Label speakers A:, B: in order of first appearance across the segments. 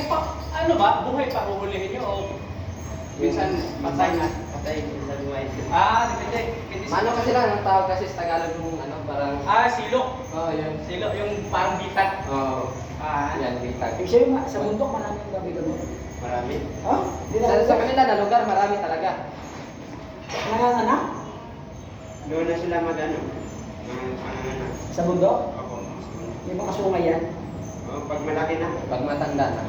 A: pa, ano ba? Buhay pa huhulihin nyo o minsan patay na?
B: Patay, minsan buhay.
A: Depende. Depende
B: Mano kasi lang, ang tawag kasi sa Tagalog yung ano, parang...
A: silok.
B: Oo, yun.
A: Silok, yung parang bitat.
B: Oo. Yan, bitag.
C: Ibig sabihin, sa bundok maraming gabi-gabi.
B: Marami.
C: Oh? Di
B: Sa kanila na lugar, marami talaga.
C: Nanganganak?
B: Doon na sila mag-ano. Panganganak.
C: Sa bundok?
B: Ako.
C: May mga sungay yan.
B: Pag malaki na. Pag matanda na.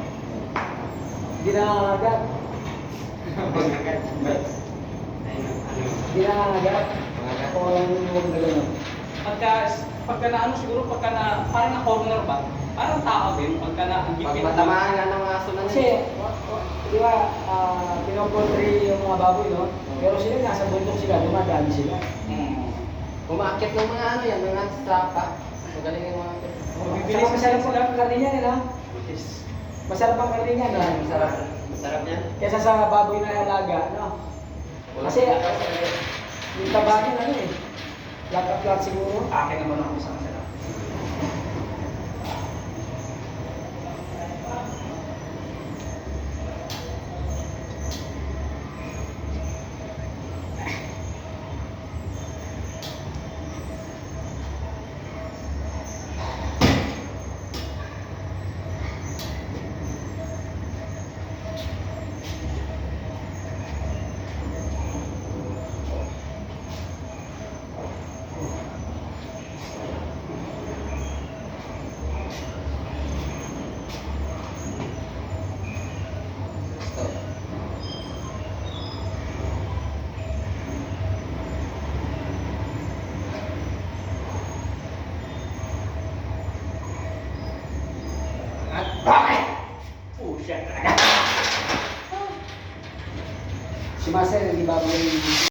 C: Hindi nangangagat.
B: Pag nagat.
C: Hindi nangangagat.
B: Mga
C: O huwag na gano'n.
A: Pagka na ano siguro, pagka na, parang na corner ba? Parang tao din, pagka na ang
B: Pag
A: gipit.
B: matamaan nga ng aso na
C: Kasi, di ba, pinopontry yung mga baboy, no? Pero sila nasa bundok sila, dumadaan sila.
B: Umaakit ng mga ano yan, mga strapa. Magaling yung mga akit.
A: Bibilis
C: Masarap
A: sila.
C: ang karne niyan, no? Masarap ang karne niyan, no?
B: Masarap. Masarap yan.
C: Kesa sa baboy na alaga, no? Kasi, yung taba niya, ano eh, flat siguro.
A: Akin naman ako sa masarap. Bakit? Pusya talaga.
C: Si Master, hindi baboy yung